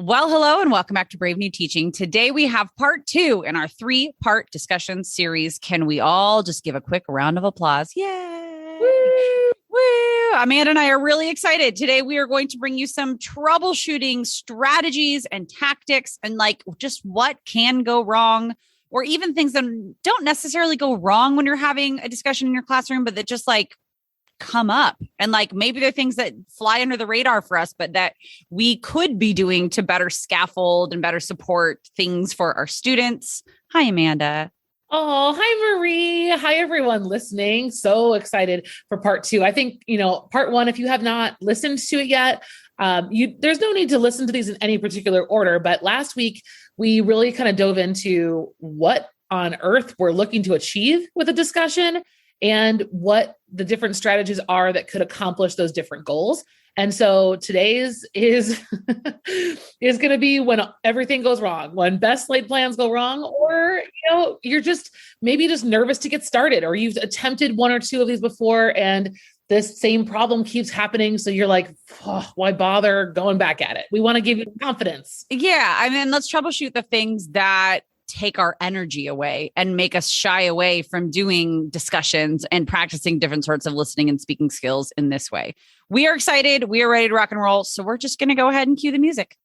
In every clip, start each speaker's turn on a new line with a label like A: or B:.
A: Well, hello and welcome back to Brave New Teaching. Today we have part 2 in our 3-part discussion series. Can we all just give a quick round of applause? Yay! Woo! Woo! Amanda and I are really excited. Today we are going to bring you some troubleshooting strategies and tactics and like just what can go wrong, or even things that don't necessarily go wrong when you're having a discussion in your classroom, but that just like come up. And like maybe they're things that fly under the radar for us, but that we could be doing to better scaffold and better support things for our students. Hi, Amanda.
B: Oh, hi, Marie. Hi, everyone listening. So excited for part 2. I think, part 1, if you have not listened to it yet, there's no need to listen to these in any particular order. But last week, we really kind of dove into what on earth we're looking to achieve with a discussion and what the different strategies are that could accomplish those different goals. And so today's is going to be when everything goes wrong, when best laid plans go wrong, or, you're just maybe just nervous to get started, or you've attempted 1 or 2 of these before and this same problem keeps happening. So you're like, why bother going back at it? We want to give you confidence.
A: Yeah. I mean, let's troubleshoot the things that take our energy away and make us shy away from doing discussions and practicing different sorts of listening and speaking skills in this way. We are excited. We are ready to rock and roll. So we're just going to go ahead and cue the music.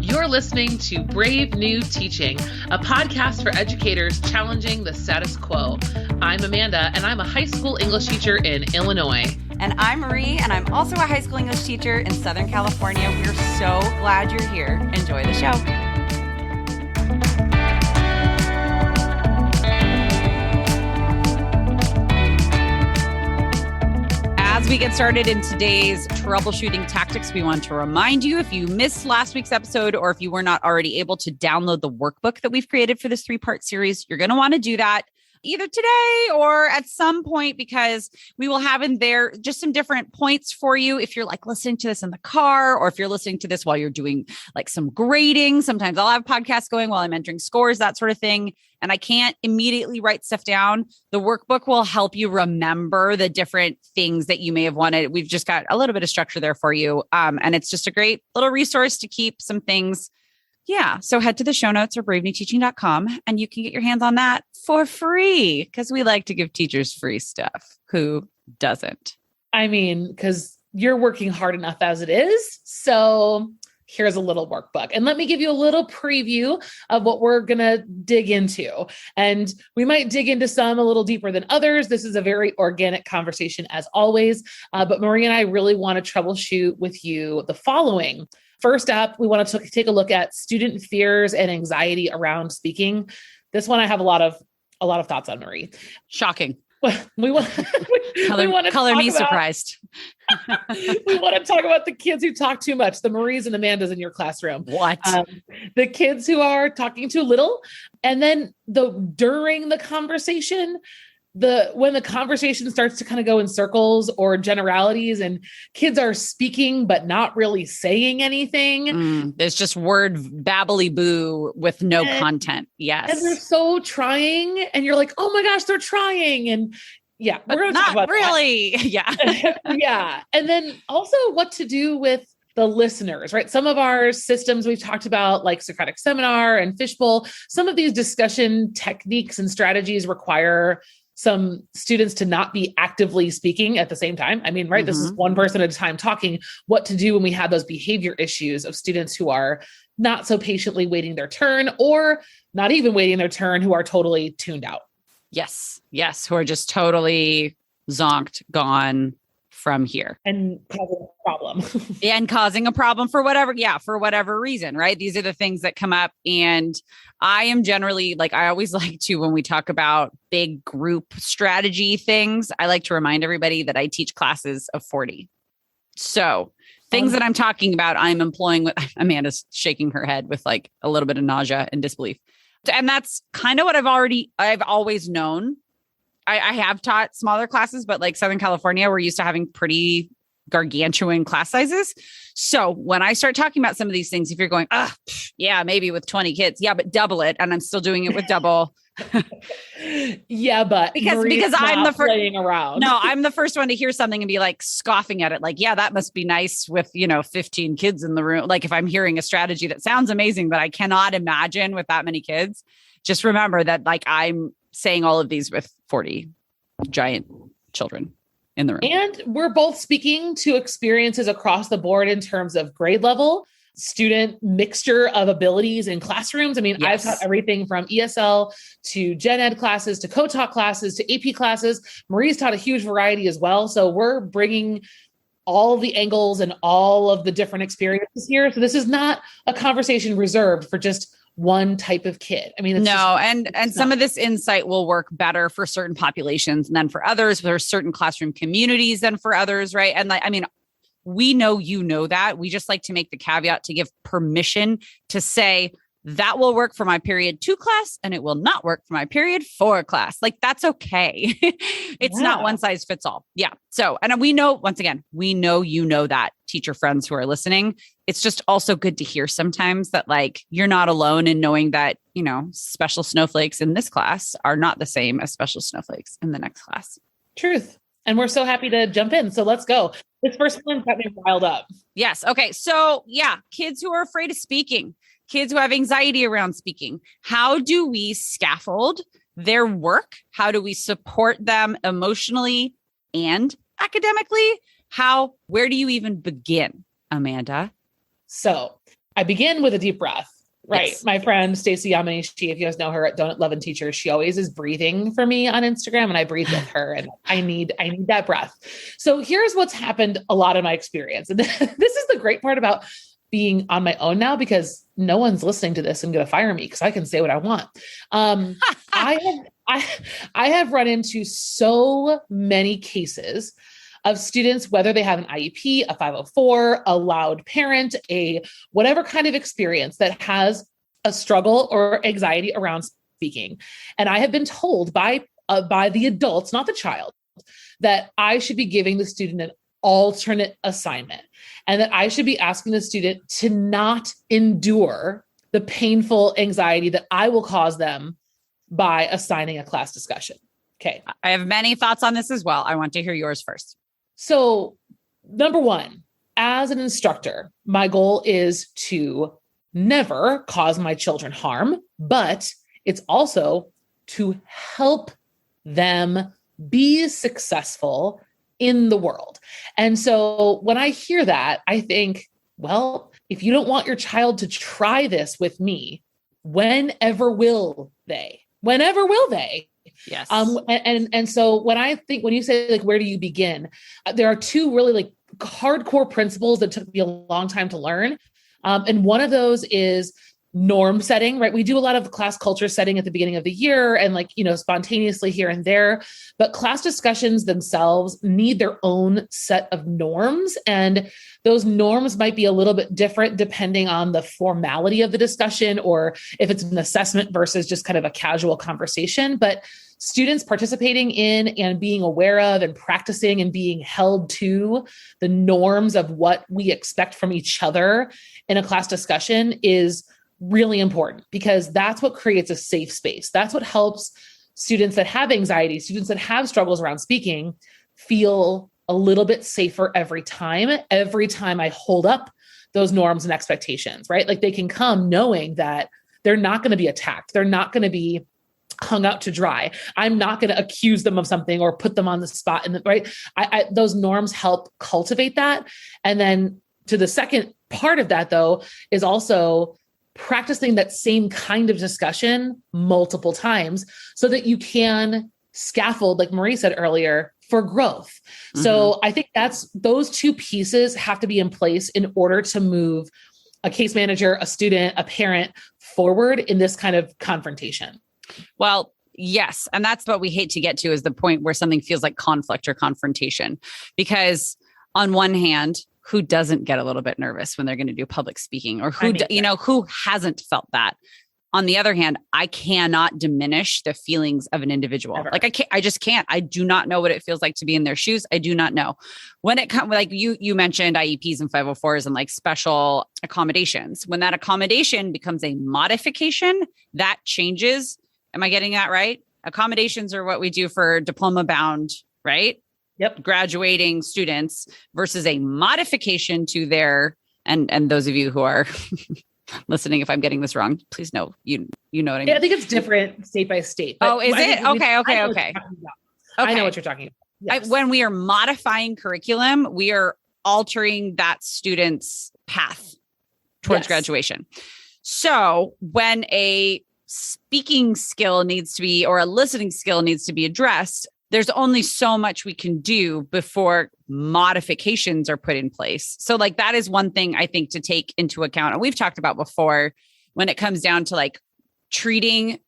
B: You're listening to Brave New Teaching, a podcast for educators challenging the status quo. I'm Amanda, and I'm a high school English teacher in Illinois.
C: And I'm Marie, and I'm also a high school English teacher in Southern California. We're so glad you're here. Enjoy the show.
A: As we get started in today's troubleshooting tactics, we want to remind you, if you missed last week's episode or if you were not already able to download the workbook that we've created for this 3-part series, you're going to want to do that either today or at some point, because we will have in there just some different points for you. If you're like listening to this in the car, or if you're listening to this while you're doing like some grading, sometimes I'll have podcasts going while I'm entering scores, that sort of thing. And I can't immediately write stuff down. The workbook will help you remember the different things that you may have wanted. We've just got a little bit of structure there for you. And it's just a great little resource to keep some things. Yeah. So head to the show notes or bravenewteaching.com and you can get your hands on that for free, because we like to give teachers free stuff. Who doesn't?
B: I mean, because you're working hard enough as it is. So here's a little workbook. And let me give you a little preview of what we're going to dig into. And we might dig into some a little deeper than others. This is a very organic conversation as always. But Marie and I really want to troubleshoot with you the following. First up, we want to take a look at student fears and anxiety around speaking. This one I have a lot of thoughts on, Marie.
A: Shocking.
B: We want
A: color me surprised.
B: We want to talk about the kids who talk too much, the Maries and Amandas in your classroom.
A: What?
B: The kids who are talking too little. And then during the conversation, when the conversation starts to kind of go in circles or generalities and kids are speaking, but not really saying anything.
A: There's just word babbly boo with no content. Yes.
B: And they're so trying and you're like, oh my gosh, they're trying. And yeah,
A: but we're going to talk about really. That. Yeah.
B: Yeah. And then also what to do with the listeners, right? Some of our systems we've talked about, like Socratic Seminar and Fishbowl, some of these discussion techniques and strategies require some students to not be actively speaking at the same time. I mean, right, This is one person at a time talking. What to do when we have those behavior issues of students who are not so patiently waiting their turn, or not even waiting their turn, who are totally tuned out.
A: Yes. Who are just totally zonked, gone from here.
B: And causing a problem.
A: And causing a problem for whatever reason, right? These are the things that come up. And I am generally I always like to, when we talk about big group strategy things, I like to remind everybody that I teach classes of 40. So things that I'm talking about, I'm employing with Amanda's shaking her head with like a little bit of nausea and disbelief. And that's kind of what I've always known. I have taught smaller classes, but like Southern California, we're used to having pretty gargantuan class sizes. So when I start talking about some of these things, if you're going, yeah, maybe with 20 kids, yeah, but double it. And I'm still doing it with double.
B: Yeah, but
A: because I'm the first
B: playing around.
A: No, I'm the first one to hear something and be like scoffing at it. Like, yeah, that must be nice with, 15 kids in the room. Like if I'm hearing a strategy that sounds amazing, but I cannot imagine with that many kids, just remember that like I'm saying all of these with 40 giant children in the room.
B: And we're both speaking to experiences across the board in terms of grade level, student mixture of abilities in classrooms. I mean,
A: Yes.
B: I've taught everything from ESL to gen ed classes to co-taught classes to AP classes. Marie's taught a huge variety as well. So we're bringing all the angles and all of the different experiences here. So this is not a conversation reserved for just one type of kid. I mean,
A: and some of this insight will work better for certain populations than for others. There are certain classroom communities than for others, right? And we know that. We just like to make the caveat to give permission to say that will work for my period 2 class and it will not work for my period 4 class. Like that's okay. It's not one size fits all. Yeah. So, and we know, once again, that teacher friends who are listening. It's just also good to hear sometimes that like you're not alone in knowing that, special snowflakes in this class are not the same as special snowflakes in the next class.
B: Truth. And we're so happy to jump in. So let's go. This first one got me riled up.
A: Yes. Okay. So yeah, kids who are afraid of speaking, kids who have anxiety around speaking. How do we scaffold their work? How do we support them emotionally and academically? Where do you even begin, Amanda?
B: So I begin with a deep breath. Right.
A: Yes.
B: My friend, Stacey Yamanishi, if you guys know her at Donut Lovin' Teacher, she always is breathing for me on Instagram and I breathe with her and I need that breath. So here's what's happened a lot in my experience. And this is the great part about being on my own now, because no one's listening to this and going to fire me because I can say what I want. I have run into so many cases of students, whether they have an IEP, a 504, a loud parent, a whatever kind of experience that has a struggle or anxiety around speaking. And I have been told by the adults, not the child, that I should be giving the student an alternate assignment and that I should be asking the student to not endure the painful anxiety that I will cause them by assigning a class discussion. Okay.
A: I have many thoughts on this as well. I want to hear yours first.
B: So, number one, as an instructor, my goal is to never cause my children harm, but it's also to help them be successful in the world. And so when I hear that, I think, well, if you don't want your child to try this with me, whenever will they? Whenever will they?
A: Yes.
B: And so when you say like, where do you begin? There are two really like hardcore principles that took me a long time to learn. And one of those is norm setting, right? We do a lot of class culture setting at the beginning of the year and spontaneously here and there, but class discussions themselves need their own set of norms. And those norms might be a little bit different depending on the formality of the discussion or if it's an assessment versus just kind of a casual conversation. But students participating in and being aware of and practicing and being held to the norms of what we expect from each other in a class discussion is really important because that's what creates a safe space. That's what helps students that have anxiety, students that have struggles around speaking feel a little bit safer every time I hold up those norms and expectations, right? Like they can come knowing that they're not going to be attacked. They're not going to be hung out to dry. I'm not going to accuse them of something or put them on the spot. Right. Those norms help cultivate that. And then to the second part of that though, is also practicing that same kind of discussion multiple times so that you can scaffold, like Marie said earlier, for growth. Mm-hmm. So I think those two pieces have to be in place in order to move a case manager, a student, a parent forward in this kind of confrontation.
A: Well, yes. And that's what we hate to get to is the point where something feels like conflict or confrontation, because on one hand, who doesn't get a little bit nervous when they're going to do public speaking or who hasn't felt that? On the other hand, I cannot diminish the feelings of an individual. Ever. Like I just can't. I do not know what it feels like to be in their shoes. I do not know. When it comes, like you mentioned IEPs and 504s and like special accommodations. When that accommodation becomes a modification, that changes Am I getting that right? Accommodations are what we do for diploma bound, right?
B: Yep.
A: Graduating students versus a modification to their, and those of you who are listening, if I'm getting this wrong, please know, you know what I mean?
B: Yeah, I think it's different state by state.
A: Oh, is it? Okay.
B: I know what you're talking about. Yes.
A: When we are modifying curriculum, we are altering that student's path towards graduation. So when a speaking skill needs to be, or a listening skill needs to be addressed, there's only so much we can do before modifications are put in place. So like that is one thing I think to take into account. And we've talked about before when it comes down to like treating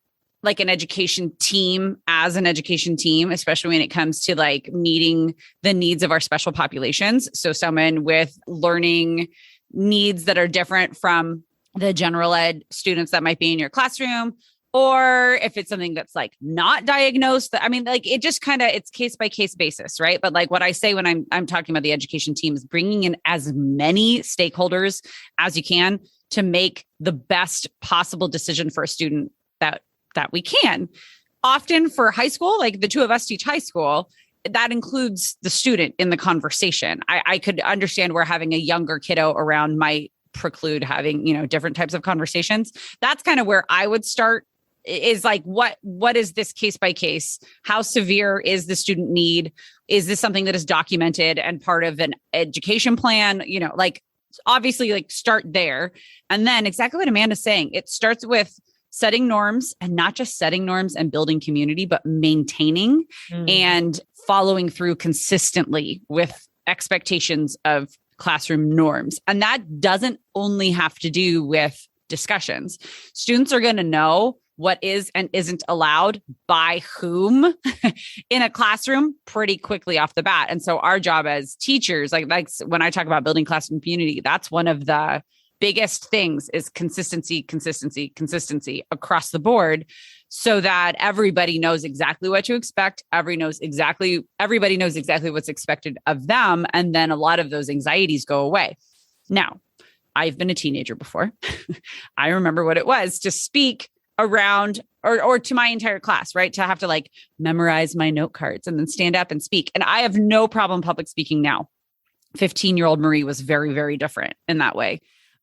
A: like an education team as an education team, especially when it comes to like meeting the needs of our special populations. So someone with learning needs that are different from the general ed students that might be in your classroom, or if it's something that's like not diagnosed, I mean, like it just kind of, it's case by case basis, right? But like what I say when I'm talking about the education team is bringing in as many stakeholders as you can to make the best possible decision for a student that we can. Often for high school, like the two of us teach high school, that includes the student in the conversation. I could understand where having a younger kiddo around might preclude having, different types of conversations. That's kind of where I would start, is like, what is this case by case? How severe is the student need? Is this something that is documented and part of an education plan? Like obviously like start there. And then exactly what Amanda's saying, it starts with setting norms, and not just setting norms and building community, but maintaining and following through consistently with expectations of classroom norms. And that doesn't only have to do with discussions. Students are going to know what is and isn't allowed by whom in a classroom pretty quickly off the bat. And so our job as teachers, like when I talk about building classroom community, that's one of the biggest things is consistency across the board, so that everybody knows exactly what to expect. Everybody knows exactly what's expected of them. And then a lot of those anxieties go away. Now, I've been a teenager before. I remember what it was to speak around or to my entire class, right? To have to like memorize my note cards and then stand up and speak. And I have no problem public speaking now. 15-year-old Marie was very, very different in that way.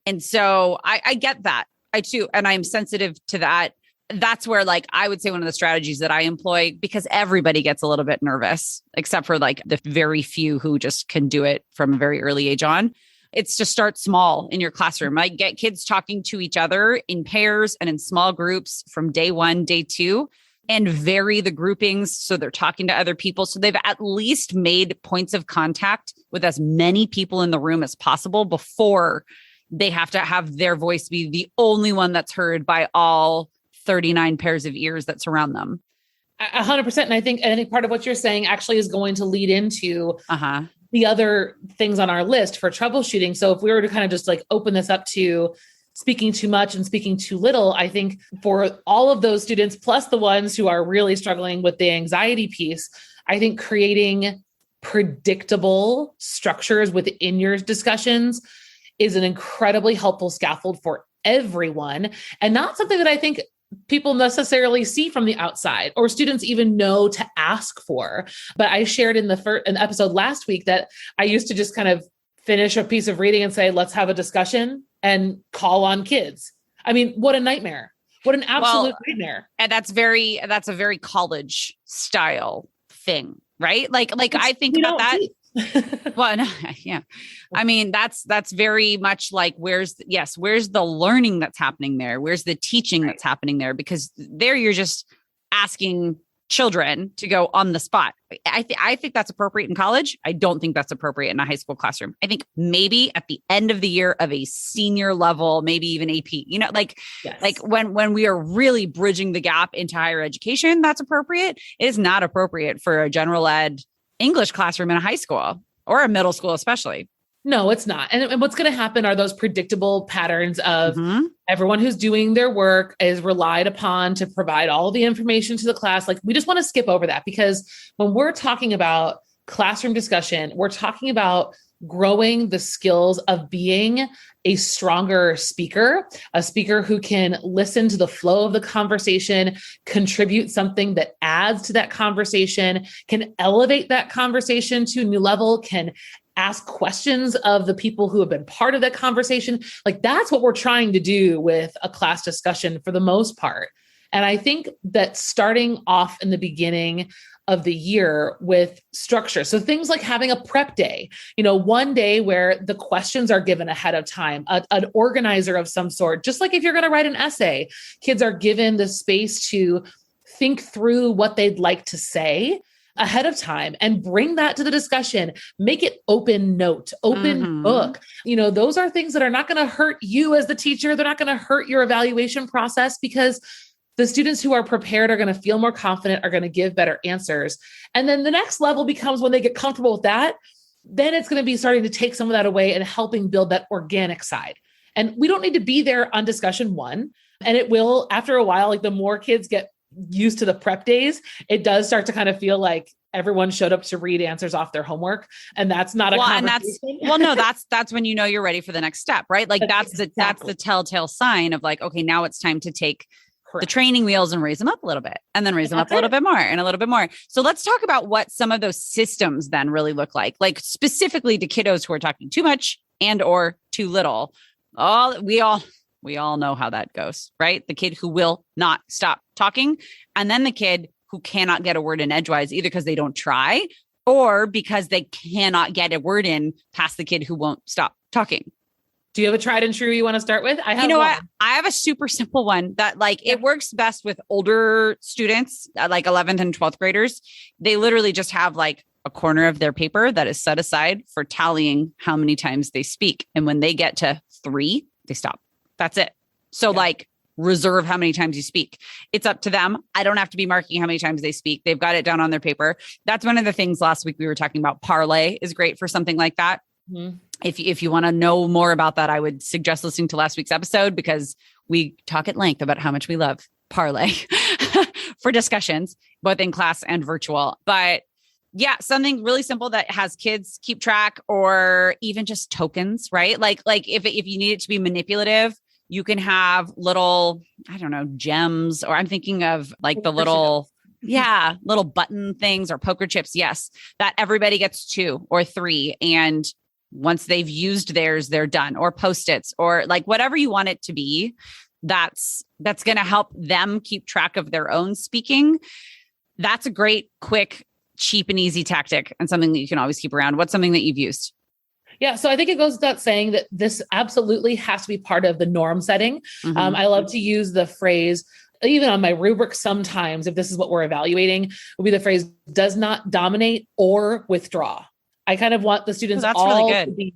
A: And so I get that. I too, and I'm sensitive to that. That's where like, I would say one of the strategies that I employ, because everybody gets a little bit nervous, except for like the very few who just can do it from a very early age on. It's to start small in your classroom. Like get kids talking to each other in pairs and in small groups from day 1, day 2, and vary the groupings. So they're talking to other people. So they've at least made points of contact with as many people in the room as possible before they have to have their voice be the only one that's heard by all 39 pairs of ears that surround them.
B: 100%. And I think part of what you're saying actually is going to lead into the other things on our list for troubleshooting. So if we were to kind of just like open this up to speaking too much and speaking too little, I think for all of those students, plus the ones who are really struggling with the anxiety piece, I think creating predictable structures within your discussions is an incredibly helpful scaffold for everyone, and not something that I think people necessarily see from the outside or students even know to ask for. But I shared in an episode last week that I used to just kind of finish a piece of reading and say, let's have a discussion and call on kids. I mean, what a nightmare. What an absolute nightmare.
A: And that's a very college style thing, right? Like I think about that. Well, no, yeah. I mean, that's very much like, where's the learning that's happening there? Where's the teaching that's happening there? Because there you're just asking children to go on the spot. I think that's appropriate in college. I don't think that's appropriate in a high school classroom. I think maybe at the end of the year of a senior level, maybe even AP, like when we are really bridging the gap into higher education, that's appropriate. It is not appropriate for a general ed English classroom in a high school or a middle school, especially.
B: No, it's not. And what's going to happen are those predictable patterns of everyone who's doing their work is relied upon to provide all the information to the class. Like we just want to skip over that, because when we're talking about classroom discussion, we're talking about growing the skills of being a stronger speaker, a speaker who can listen to the flow of the conversation, contribute something that adds to that conversation, can elevate that conversation to a new level, can ask questions of the people who have been part of that conversation. Like that's what we're trying to do with a class discussion for the most part. And I think that starting off in the beginning of the year with structure. So things like having a prep day, one day where the questions are given ahead of time, an organizer of some sort, just like if you're going to write an essay, kids are given the space to think through what they'd like to say ahead of time and bring that to the discussion, make it open note, open book. Those are things that are not going to hurt you as the teacher. They're not going to hurt your evaluation process because the students who are prepared are going to feel more confident, are going to give better answers. And then the next level becomes when they get comfortable with that, then it's going to be starting to take some of that away and helping build that organic side. And we don't need to be there on discussion one. And it will, after a while, like the more kids get used to the prep days, it does start to kind of feel like everyone showed up to read answers off their homework. And that's not a conversation.
A: That's when you're ready for the next step, right? Like that's the telltale sign of like, okay, now it's time to take the training wheels and raise them up a little bit and then raise them up a little bit more and a little bit more. So let's talk about what some of those systems then really look like specifically to kiddos who are talking too much and or too little. We all know how that goes, right? The kid who will not stop talking and then the kid who cannot get a word in edgewise, either because they don't try or because they cannot get a word in past the kid who won't stop talking.
B: Do you have a tried and true you want to start with? I have
A: I have a super simple one that it works best with older students, like 11th and 12th graders. They literally just have like a corner of their paper that is set aside for tallying how many times they speak. And when they get to 3, they stop. That's it. So reserve how many times you speak. It's up to them. I don't have to be marking how many times they speak. They've got it down on their paper. That's one of the things last week we were talking about. Parlay is great for something like that. Mm-hmm. If you want to know more about that, I would suggest listening to last week's episode because we talk at length about how much we love Parlay for discussions, both in class and virtual. But yeah, something really simple that has kids keep track or even just tokens, right? Like if you need it to be manipulative, you can have little, I don't know, gems, or I'm thinking of like the little button things or poker chips. Yes. That everybody gets 2 or 3. And once they've used theirs, they're done, or Post-its or like whatever you want it to be. That's going to help them keep track of their own speaking. That's a great, quick, cheap and easy tactic and something that you can always keep around. What's something that you've used?
B: Yeah. So I think it goes without saying that this absolutely has to be part of the norm setting. Mm-hmm. I love to use the phrase, even on my rubric sometimes, if this is what we're evaluating, will be the phrase does not dominate or withdraw. I kind of want the students all really to be,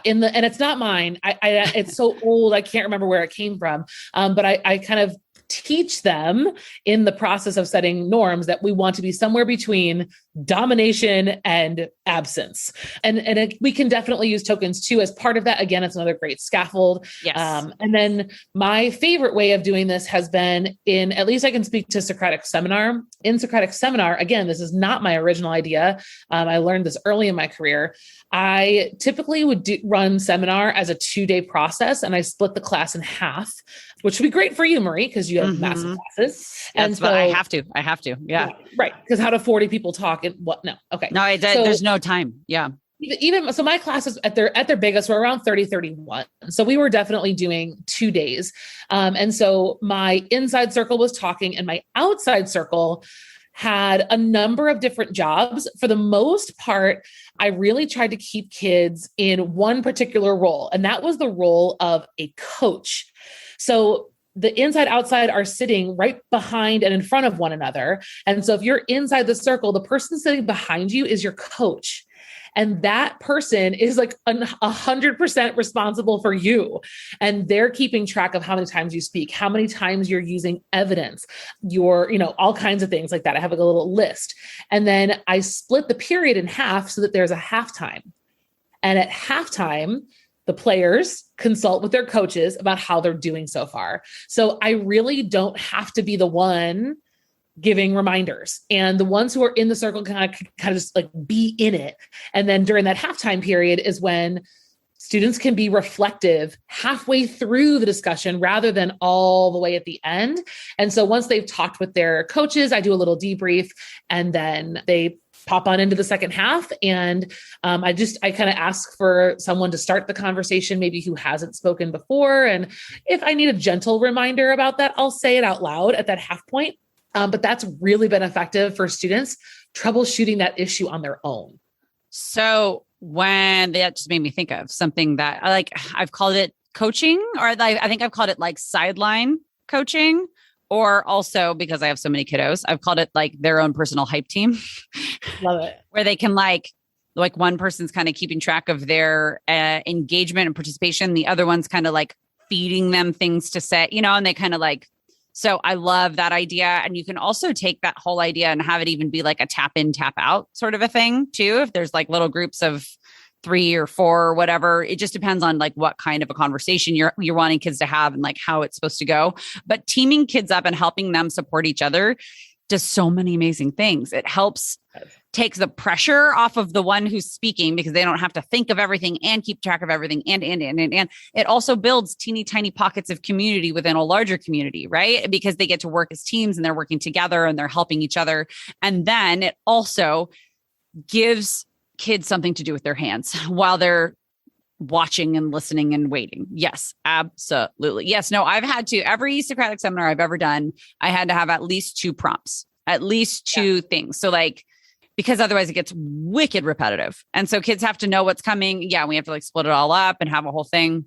B: and it's not mine. I it's so old. I can't remember where it came from. But I kind of teach them in the process of setting norms that we want to be somewhere between domination and absence. And we can definitely use tokens too as part of that. Again, it's another great scaffold.
A: Yes.
B: And then my favorite way of doing this has been at least I can speak to Socratic Seminar. In Socratic Seminar, again, this is not my original idea. I learned this early in my career. I typically would run seminar as a 2-day process, and I split the class in half, which would be great for you, Marie, because you have massive classes.
A: And so I have to. Yeah.
B: Right. Because how do 40 people talk and what? No. Okay.
A: No, there's no time. Yeah.
B: Even so my classes at their biggest were around 30, 31. So we were definitely doing 2 days. And so my inside circle was talking and my outside circle had a number of different jobs. For the most part, I really tried to keep kids in one particular role, and that was the role of a coach. So the inside outside are sitting right behind and in front of one another. And so if you're inside the circle, the person sitting behind you is your coach. And that person is like 100% responsible for you. And they're keeping track of how many times you speak, how many times you're using evidence, all kinds of things like that. I have like a little list. And then I split the period in half so that there's a halftime. And at halftime, the players consult with their coaches about how they're doing so far. So I really don't have to be the one giving reminders, and the ones who are in the circle kind of just like be in it. And then during that halftime period is when students can be reflective halfway through the discussion rather than all the way at the end. And so once they've talked with their coaches, I do a little debrief, and then they pop on into the second half. And I kind of ask for someone to start the conversation, maybe who hasn't spoken before. And if I need a gentle reminder about that, I'll say it out loud at that half point. But that's really been effective for students troubleshooting that issue on their own.
A: So that just made me think of something that I've called it coaching, or I think I've called it like sideline coaching, or also because I have so many kiddos, I've called it like their own personal hype team.
B: Love it.
A: Where they can like one person's kind of keeping track of their engagement and participation. The other one's kind of like feeding them things to say, and they kind of like, so I love that idea. And you can also take that whole idea and have it even be like a tap in, tap out sort of a thing too. If there's like little groups of 3 or 4 or whatever, it just depends on like what kind of a conversation you're wanting kids to have and like how it's supposed to go. But teaming kids up and helping them support each other does so many amazing things. It helps take the pressure off of the one who's speaking, because they don't have to think of everything and keep track of everything. And it also builds teeny tiny pockets of community within a larger community, right? Because they get to work as teams and they're working together and they're helping each other. And then it also gives kids something to do with their hands while they're watching and listening and waiting. Yes, absolutely. Yes. No, I've had to, every Socratic seminar I've ever done, I had to have at least 2 prompts, at least 2 things. So like, because otherwise it gets wicked repetitive. And so kids have to know what's coming. Yeah. We have to like split it all up and have a whole thing.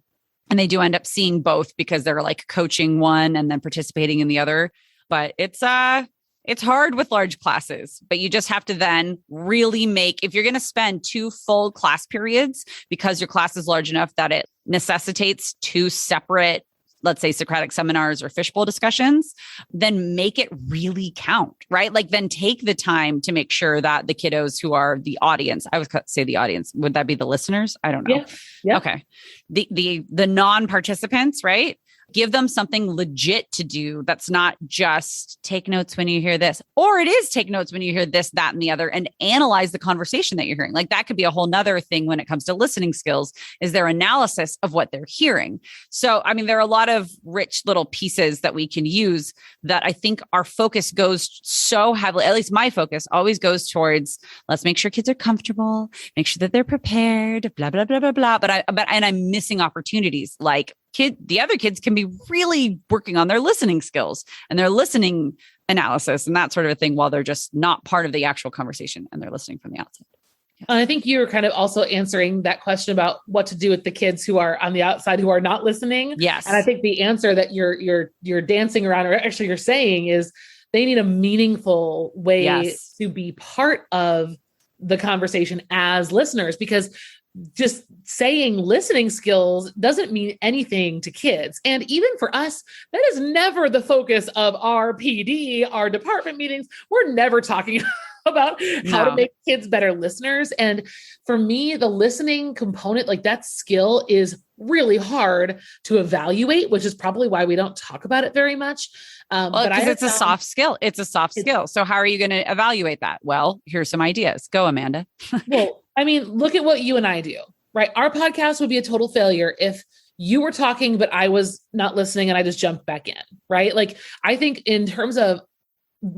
A: And they do end up seeing both because they're like coaching one and then participating in the other. But it's hard with large classes, but you just have to then really if you're going to spend 2 full class periods because your class is large enough that it necessitates 2 separate, let's say Socratic seminars or fishbowl discussions, then make it really count, right? Like then take the time to make sure that the kiddos who are the audience, I would say the audience, would that be the listeners? I don't know.
B: Yeah. Yeah.
A: Okay. The non-participants, right? Give them something legit to do that's not just take notes when you hear this, or it is take notes when you hear this, that, and the other, and analyze the conversation that you're hearing. Like that could be a whole nother thing when it comes to listening skills, is their analysis of what they're hearing. So, I mean, there are a lot of rich little pieces that we can use that I think our focus goes so heavily, at least my focus always goes towards, let's make sure kids are comfortable, make sure that they're prepared, blah, blah, blah, blah, blah. But I'm missing opportunities like the other kids can be really working on their listening skills and their listening analysis and that sort of a thing while they're just not part of the actual conversation and they're listening from the outside. Yeah.
B: I think you were kind of also answering that question about what to do with the kids who are on the outside, who are not listening.
A: Yes.
B: And I think the answer that you're dancing around, or actually you're saying, is they need a meaningful way to be part of the conversation as listeners, because just saying listening skills doesn't mean anything to kids. And even for us, that is never the focus of our PD, our department meetings. We're never talking about how to make kids better listeners. And for me, the listening component, like that skill, is really hard to evaluate, which is probably why we don't talk about it very much.
A: Because it's a soft skill. It's a soft skill. So how are you going to evaluate that? Well, here's some ideas. Go, Amanda.
B: Well, I mean, look at what you and I do, right? Our podcast would be a total failure if you were talking, but I was not listening and I just jumped back in, right? Like, I think in terms of,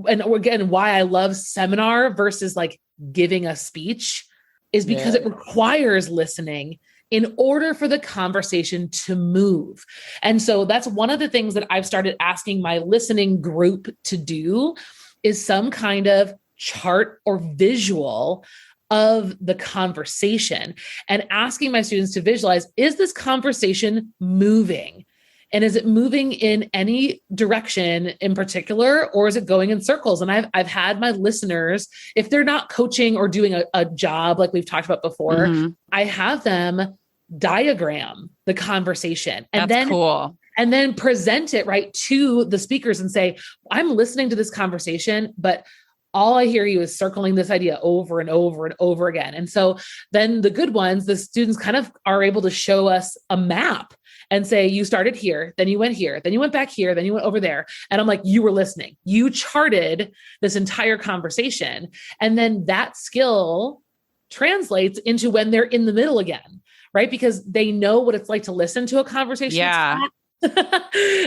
B: and again, why I love seminar versus like giving a speech is because it requires listening in order for the conversation to move. And so that's one of the things that I've started asking my listening group to do, is some kind of chart or visual of the conversation, and asking my students to visualize, is this conversation moving? And is it moving in any direction in particular, or is it going in circles? And I've had my listeners, if they're not coaching or doing a job like we've talked about before, I have them diagram the conversation and
A: That's cool.
B: And then present it right to the speakers and say, I'm listening to this conversation, but all I hear you is circling this idea over and over and over again. And so then the good ones, the students kind of are able to show us a map and say, you started here, then you went here, then you went back here, then you went over there. And I'm like, you were listening. You charted this entire conversation. And then that skill translates into when they're in the middle again, right? Because they know what it's like to listen to a conversation.
A: Yeah.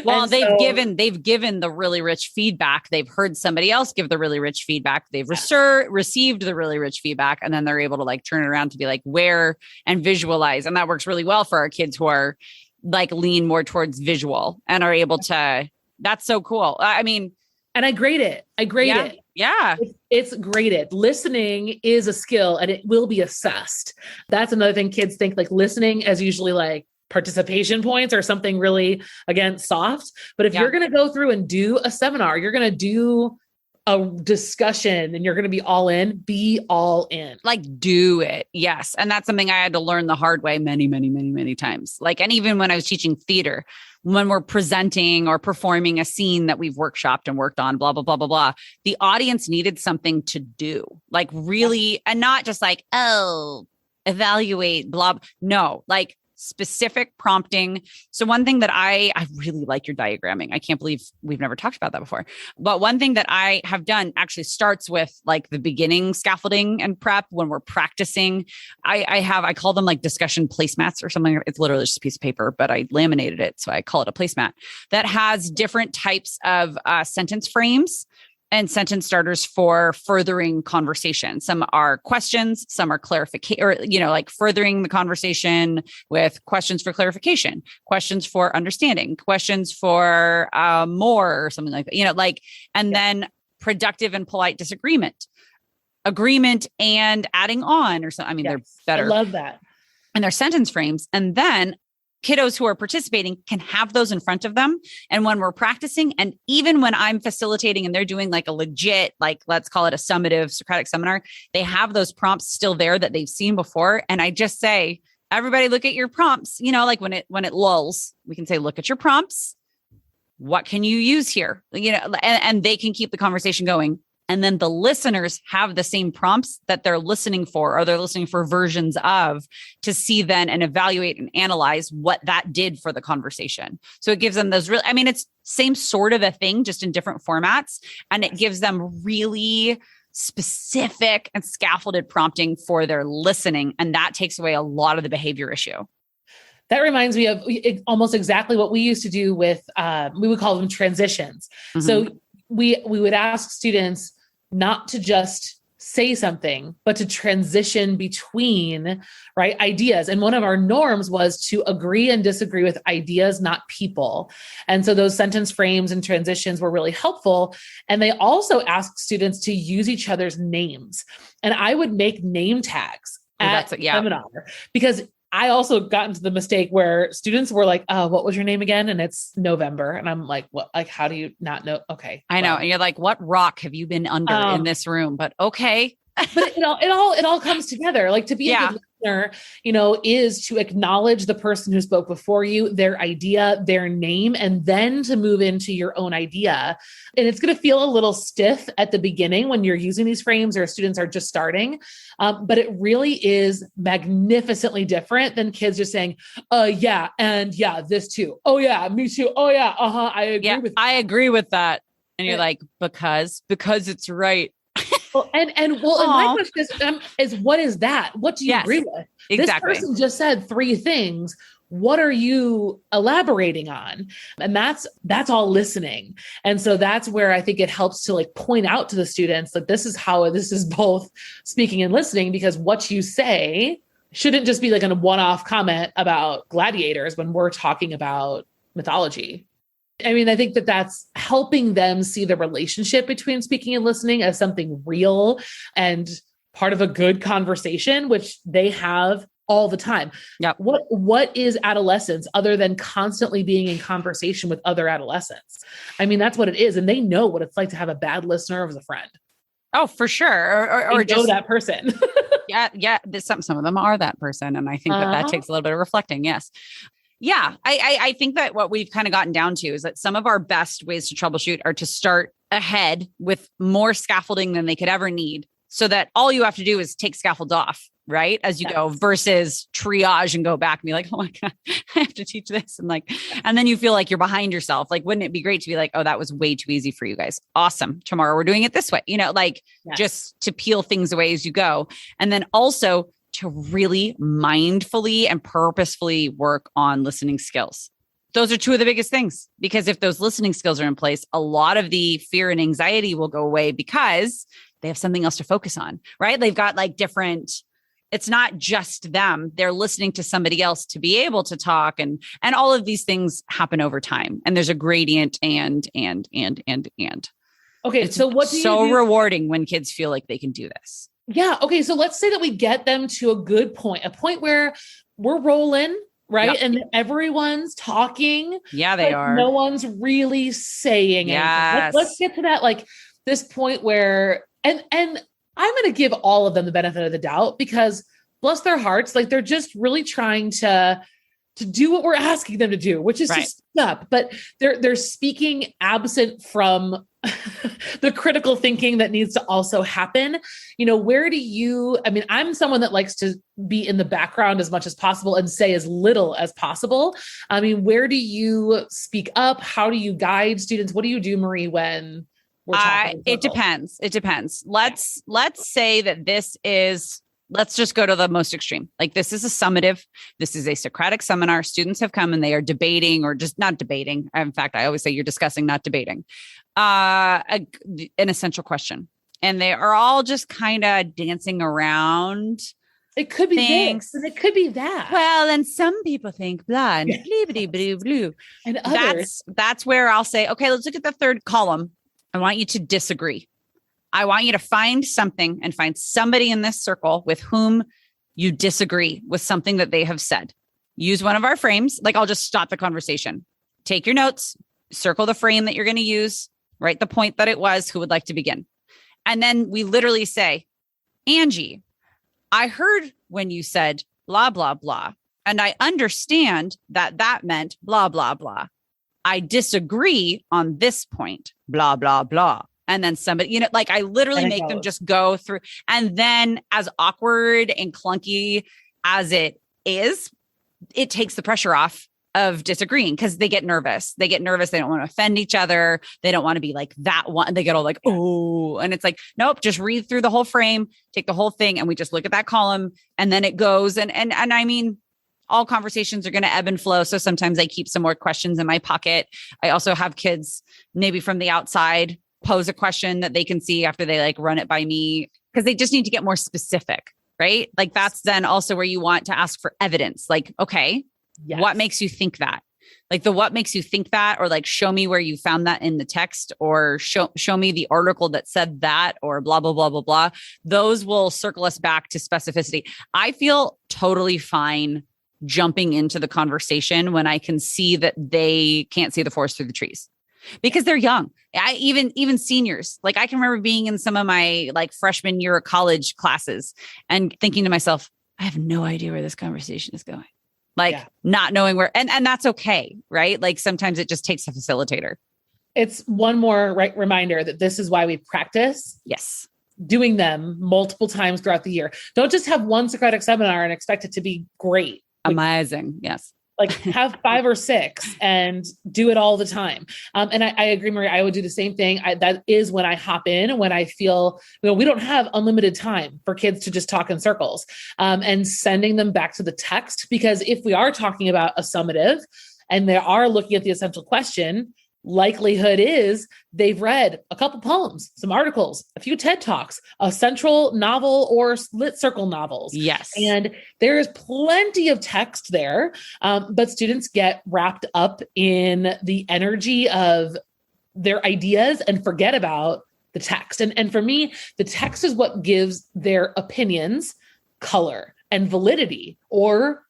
A: Well, they've given the really rich feedback. They've heard somebody else give the really rich feedback. They've received the really rich feedback, and then they're able to like turn it around to be like where and visualize. And that works really well for our kids who are like lean more towards visual and are able to. That's so cool. I mean,
B: and I grade it. it.
A: Yeah.
B: It's graded. Listening is a skill and it will be assessed. That's another thing kids think, like listening as usually like participation points or something really, again, soft. But if you're going to go through and do a seminar, you're going to do a discussion and you're going to be all in.
A: Like do it. Yes. And that's something I had to learn the hard way many, many, many, many times. Like, and even when I was teaching theater, when we're presenting or performing a scene that we've workshopped and worked on, blah, blah, blah, blah, blah, the audience needed something to do, like really, and not just like, oh, evaluate, blah. No, like specific prompting. So one thing that I really like your diagramming. I can't believe we've never talked about that before. But one thing that I have done actually starts with like the beginning scaffolding and prep when we're practicing. I call them like discussion placemats or something. It's literally just a piece of paper, but I laminated it. So I call it a placemat that has different types of sentence frames and sentence starters for furthering conversation. Some are questions, some are clarification, or, like furthering the conversation with questions for clarification, questions for understanding, questions for more or something like that, and then productive and polite disagreement, agreement and adding on or something. I mean, they're better.
B: I love that.
A: And they're sentence frames. And then kiddos who are participating can have those in front of them. And when we're practicing, and even when I'm facilitating and they're doing like a legit, like, let's call it a summative Socratic seminar, they have those prompts still there that they've seen before. And I just say, everybody look at your prompts, like when it lulls, we can say, look at your prompts. What can you use here? And they can keep the conversation going. And then the listeners have the same prompts that they're listening for, or they're listening for versions of, to see then and evaluate and analyze what that did for the conversation. So it gives them those it's same sort of a thing, just in different formats. And it gives them really specific and scaffolded prompting for their listening. And that takes away a lot of the behavior issue.
B: That reminds me of almost exactly what we used to do with, we would call them transitions. Mm-hmm. So we would ask students not to just say something, but to transition between, ideas. And one of our norms was to agree and disagree with ideas, not people. And so those sentence frames and transitions were really helpful. And they also asked students to use each other's names. And I would make name tags at seminar, because I also got into the mistake where students were like, oh, what was your name again? And it's November. And I'm like, what? Like, how do you not know? Okay.
A: I know. And you're like, what rock have you been under in this room? But okay.
B: But it all comes together. Like, to be a good listener, is to acknowledge the person who spoke before you, their idea, their name, and then to move into your own idea. And it's going to feel a little stiff at the beginning when you're using these frames or students are just starting. But it really is magnificently different than kids just saying, yeah, and yeah, this too. Oh yeah, me too. Oh yeah, I agree with that.
A: I agree with that. And you're like, because it's right.
B: Well, and my question is what is that? What do you agree with?
A: Exactly.
B: This person just said 3 things. What are you elaborating on? And that's all listening. And so that's where I think it helps to like point out to the students that this is how this is both speaking and listening, because what you say shouldn't just be like a one-off comment about gladiators when we're talking about mythology. I mean, I think that's helping them see the relationship between speaking and listening as something real and part of a good conversation, which they have all the time.
A: Yep.
B: What is adolescence other than constantly being in conversation with other adolescents? I mean, that's what it is. And they know what it's like to have a bad listener as a friend.
A: Oh, for sure. Or just
B: that person.
A: Yeah. Some of them are that person. And I think that takes a little bit of reflecting. Yes. Yeah, I think that what we've kind of gotten down to is that some of our best ways to troubleshoot are to start ahead with more scaffolding than they could ever need, so that all you have to do is take scaffolds off right? As you go versus triage and go back and be like, oh my God, I have to teach this. And like, and then you feel like you're behind yourself. Like, wouldn't it be great to be like, oh, that was way too easy for you guys. Awesome. Tomorrow we're doing it this way, just to peel things away as you go. And then also to really mindfully and purposefully work on listening skills. Those are two of the biggest things, because if those listening skills are in place, a lot of the fear and anxiety will go away because they have something else to focus on, right? They've got like different, it's not just them. They're listening to somebody else to be able to talk, and all of these things happen over time. And there's a gradient and.
B: Okay.
A: It's
B: so what do you do?
A: rewarding when kids feel like they can do this.
B: Yeah. Okay. So let's say that we get them to a good point, a point where we're rolling, right?
A: Yep.
B: And everyone's talking.
A: Yeah, they are.
B: No one's really saying anything.
A: Yes.
B: Let's get to that, like this point where, and I'm going to give all of them the benefit of the doubt, because bless their hearts, like they're just really trying to do what we're asking them to do, which is to speak up, but they're speaking absent from the critical thinking that needs to also happen. Where do you, I'm someone that likes to be in the background as much as possible and say as little as possible. Where do you speak up? How do you guide students? What do you do, Marie, when we're talking?
A: It depends. Let's say that let's just go to the most extreme. Like, this is a summative. This is a Socratic seminar. Students have come and they are debating, or just not debating. In fact, I always say you're discussing, not debating, an essential question. And they are all just kind of dancing around.
B: It could be things, and it could be that.
A: Well, and some people think blah and blue.
B: And others.
A: That's where I'll say, okay, let's look at the third column. I want you to disagree. I want you to find something and find somebody in this circle with whom you disagree with something that they have said. Use one of our frames. Like, I'll just stop the conversation. Take your notes, circle the frame that you're going to use, write the point that it was, who would like to begin. And then we literally say, Angie, I heard when you said blah, blah, blah, and I understand that that meant blah, blah, blah. I disagree on this point, blah, blah, blah. And then somebody, I literally make them just go through. And then, as awkward and clunky as it is, it takes the pressure off of disagreeing, because they get nervous. They don't want to offend each other. They don't want to be like that one. They get all like, oh, and it's like, nope, just read through the whole frame, take the whole thing. And we just look at that column, and then it goes. And all conversations are going to ebb and flow. So sometimes I keep some more questions in my pocket. I also have kids maybe from the outside pose a question that they can see after they like run it by me, because they just need to get more specific, right? Like, that's then also where you want to ask for evidence. Like, okay, what makes you think that? Like, what makes you think that, or like, show me where you found that in the text, or show me the article that said that, or blah, blah, blah, blah, blah. Those will circle us back to specificity. I feel totally fine jumping into the conversation when I can see that they can't see the forest through the trees, because they're young. Even seniors, like, I can remember being in some of my like freshman year of college classes and thinking to myself, I have no idea where this conversation is going. Not knowing where, and that's okay. Right. Like, sometimes it just takes a facilitator.
B: It's one more reminder that this is why we practice.
A: Yes.
B: Doing them multiple times throughout the year. Don't just have one Socratic seminar and expect it to be great.
A: Amazing. Yes.
B: Like, have 5 or 6 and do it all the time. And I agree, Marie, I would do the same thing. That is when I hop in, when I feel, we don't have unlimited time for kids to just talk in circles, and sending them back to the text. Because if we are talking about a summative and they are looking at the essential question, likelihood is they've read a couple poems, some articles, a few TED Talks, a central novel or lit circle novels.
A: Yes.
B: And there is plenty of text there, but students get wrapped up in the energy of their ideas and forget about the text. And for me, the text is what gives their opinions color and validity, or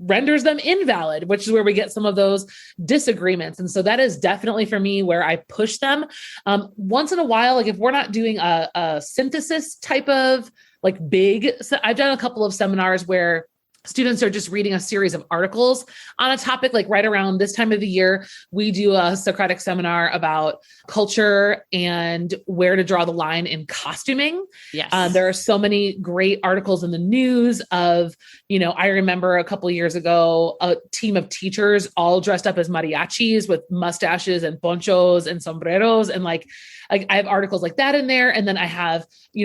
B: renders them invalid, which is where we get some of those disagreements. And so that is definitely for me where I push them. Once in a while, like if we're not doing a synthesis type of like big, so I've done a couple of seminars where students are just reading a series of articles on a topic. Like right around this time of the year, we do a Socratic seminar about culture and where to draw the line in costuming.
A: Yes.
B: There are so many great articles in the news of, I remember a couple of years ago, a team of teachers all dressed up as mariachis with mustaches and ponchos and sombreros. And like I have articles like that in there. And then I have, I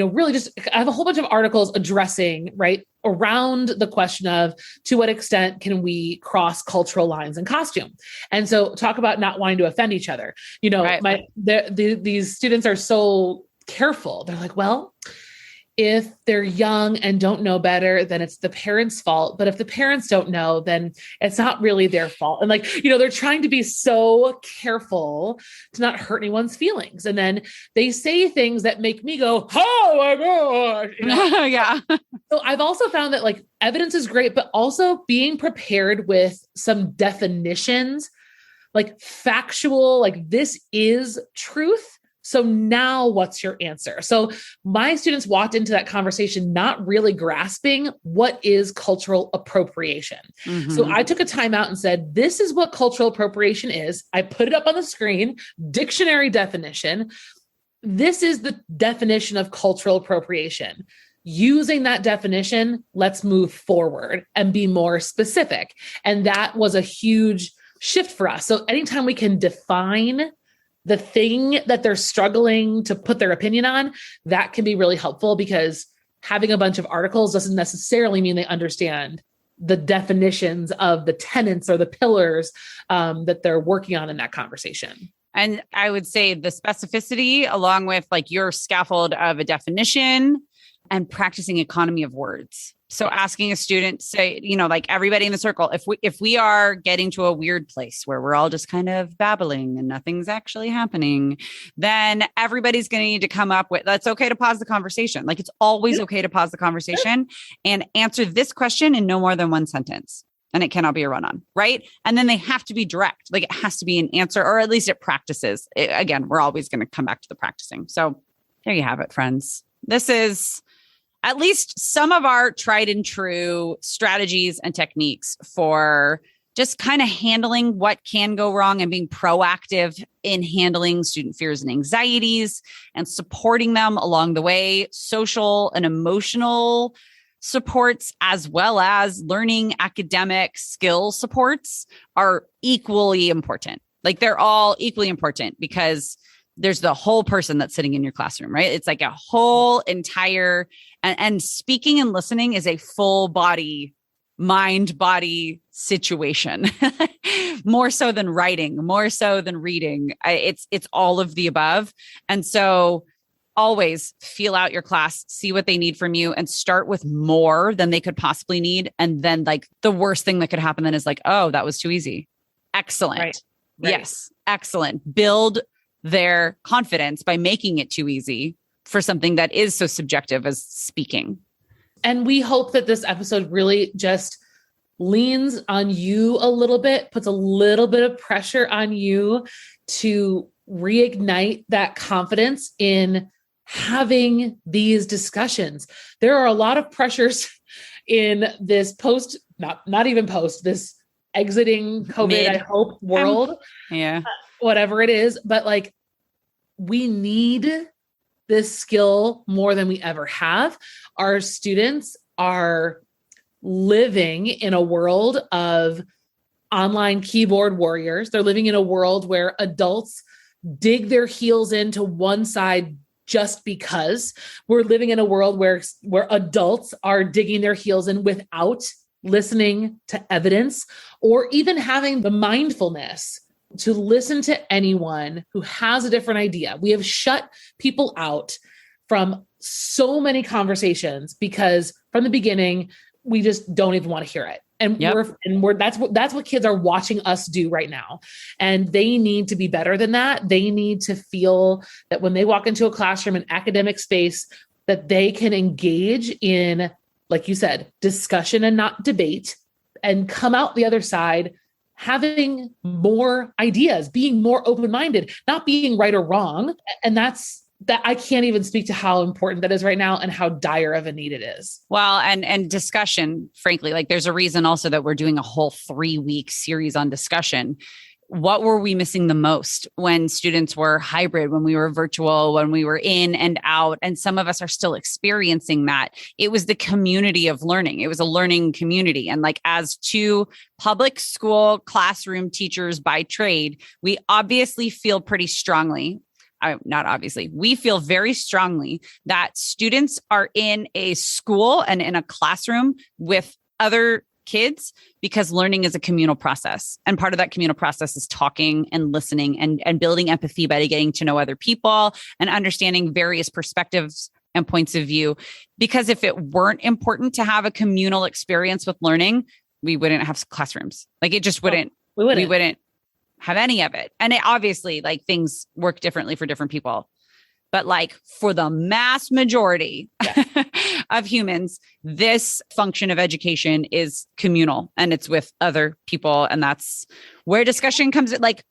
B: have a whole bunch of articles addressing, right, around the question of to what extent can we cross cultural lines in costume? And so talk about not wanting to offend each other.
A: Right.
B: These students are so careful. They're like, well, if they're young and don't know better, then it's the parents' fault. But if the parents don't know, then it's not really their fault. And they're trying to be so careful to not hurt anyone's feelings. And then they say things that make me go, oh my gosh.
A: Yeah.
B: So I've also found that evidence is great, but also being prepared with some definitions, like factual, like this is truth. So now what's your answer? So my students walked into that conversation not really grasping what is cultural appropriation. Mm-hmm. So I took a time out and said, this is what cultural appropriation is. I put it up on the screen, dictionary definition. This is the definition of cultural appropriation. Using that definition, let's move forward and be more specific. And that was a huge shift for us. So anytime we can define the thing that they're struggling to put their opinion on, that can be really helpful, because having a bunch of articles doesn't necessarily mean they understand the definitions of the tenets or the pillars that they're working on in that conversation.
A: And I would say the specificity, along with your scaffold of a definition and practicing economy of words. So asking a student, say, everybody in the circle, if we are getting to a weird place where we're all just kind of babbling and nothing's actually happening, then everybody's going to need to come up with, that's okay to pause the conversation. It's always okay to pause the conversation and answer this question in no more than one sentence. And it cannot be a run-on, right? And then they have to be direct. It has to be an answer, or at least it practices. Again, we're always going to come back to the practicing. So there you have it, friends. This is at least some of our tried and true strategies and techniques for just kind of handling what can go wrong and being proactive in handling student fears and anxieties and supporting them along the way, social and emotional supports, as well as learning academic skill supports, are equally important. They're all equally important, because there's the whole person that's sitting in your classroom, right? It's like a whole entire, and speaking and listening is a full body, mind body situation, more so than writing, more so than reading. It's all of the above. And so always feel out your class, see what they need from you, and start with more than they could possibly need. And then the worst thing that could happen then is oh, that was too easy. Excellent.
B: Right.
A: Yes. Excellent. Build their confidence by making it too easy for something that is so subjective as speaking.
B: And we hope that this episode really just leans on you a little bit, puts a little bit of pressure on you to reignite that confidence in having these discussions. There are a lot of pressures in this not even post, this exiting COVID, I hope, world.
A: Yeah.
B: Whatever it is, but we need this skill more than we ever have. Our students are living in a world of online keyboard warriors. They're living in a world where adults dig their heels into one side just because. We're living in a world where adults are digging their heels in without listening to evidence or even having the mindfulness to listen to anyone who has a different idea. We have shut people out from so many conversations because from the beginning, we just don't even want to hear it. And that's what kids are watching us do right now. And they need to be better than that. They need to feel that when they walk into a classroom, an academic space, that they can engage in, like you said, discussion and not debate, and come out the other side having more ideas, being more open-minded, not being right or wrong. And that's that I can't even speak to how important that is right now and how dire of a need it is.
A: Well, and discussion, frankly, like there's a reason also that we're doing a whole 3-week series on discussion. What were we missing the most when students were hybrid, when we were virtual, when we were in and out? And some of us are still experiencing that. It was the community of learning. It was a learning community. And like as two public school classroom teachers by trade, we obviously feel pretty strongly. Not obviously, we feel very strongly that students are in a school and in a classroom with other kids because learning is a communal process. And part of that communal process is talking and listening and building empathy by getting to know other people and understanding various perspectives and points of view. Because if it weren't important to have a communal experience with learning, we wouldn't have classrooms. Like it just wouldn't, we wouldn't have any of it. And it obviously like things work differently for different people. But like for the mass majority of humans, this function of education is communal and it's with other people. And that's where discussion comes in. Like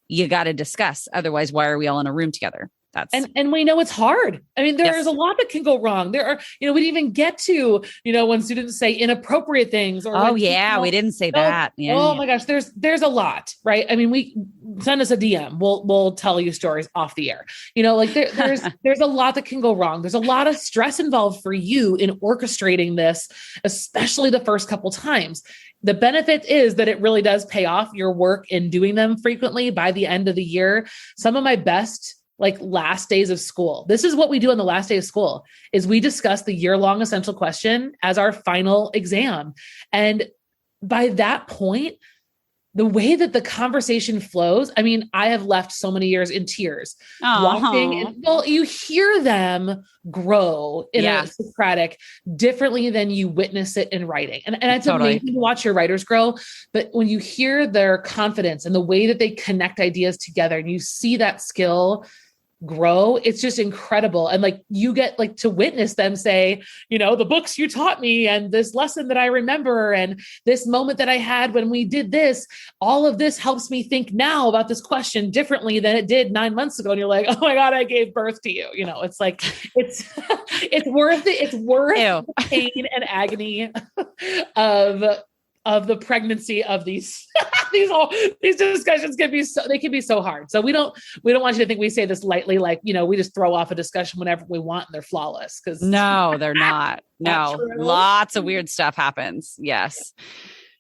A: you got to discuss. Otherwise, why are we all in a room together?
B: And we know it's hard. I mean, there's a lot that can go wrong. There are, we didn't even get to, when students say inappropriate things or,
A: we didn't say that. Yeah,
B: oh my gosh, there's a lot, right? I mean, we send us a DM. We'll tell you stories off the air, there's a lot that can go wrong. There's a lot of stress involved for you in orchestrating this, especially the first couple times. The benefit is that it really does pay off your work in doing them frequently by the end of the year. Some of my best last days of school. This is what we do on the last day of school is we discuss the year-long essential question as our final exam. And by that point, the way that the conversation flows, I mean, I have left so many years in tears, walking and you hear them grow in a Socratic differently than you witness it in writing. And it's amazing to watch your writers grow. But when you hear their confidence and the way that they connect ideas together and you see that skill grow, it's just incredible. And you get to witness them say, the books you taught me and this lesson that I remember and this moment that I had when we did this, all of this helps me think now about this question differently than it did 9 months ago. And you're like, oh my God, I gave birth to you. It's like, it's worth it. It's worth the pain and agony of the pregnancy of these these discussions can be so hard. So we don't want you to think we say this lightly, we just throw off a discussion whenever we want and they're flawless. Because
A: no, they're not. No, lots of weird stuff happens. Yes.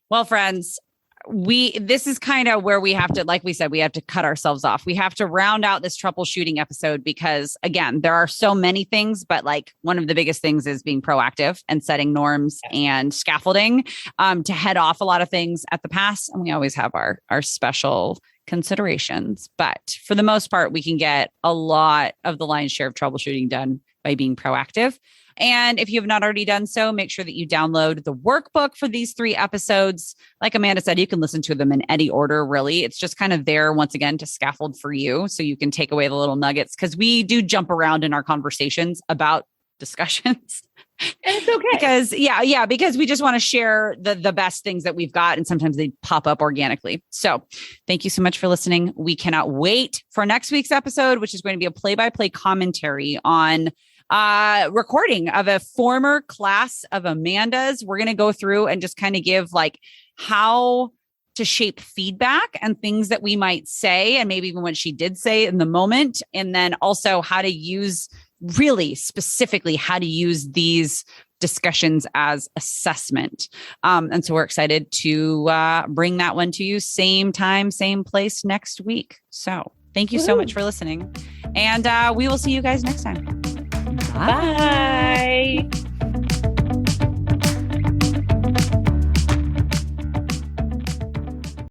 A: Well, friends, this is kind of where we have to, like we said, we have to cut ourselves off. We have to round out this troubleshooting episode because again, there are so many things, but one of the biggest things is being proactive and setting norms and scaffolding to head off a lot of things at the pass. And we always have our special considerations, but for the most part, we can get a lot of the lion's share of troubleshooting done by being proactive. And if you have not already done so, make sure that you download the workbook for these 3 episodes. Like Amanda said, you can listen to them in any order, really. It's just kind of there, once again, to scaffold for you so you can take away the little nuggets because we do jump around in our conversations about discussions.
B: And it's okay.
A: Because we just want to share the best things that we've got. And sometimes they pop up organically. So thank you so much for listening. We cannot wait for next week's episode, which is going to be a play-by-play commentary on recording of a former class of Amanda's. We're going to go through and just kind of give how to shape feedback and things that we might say, and maybe even what she did say in the moment. And then also how to use, really specifically, how to use these discussions as assessment. And so we're excited to bring that one to you same time, same place next week. So thank you so much for listening. And we will see you guys next time. Bye.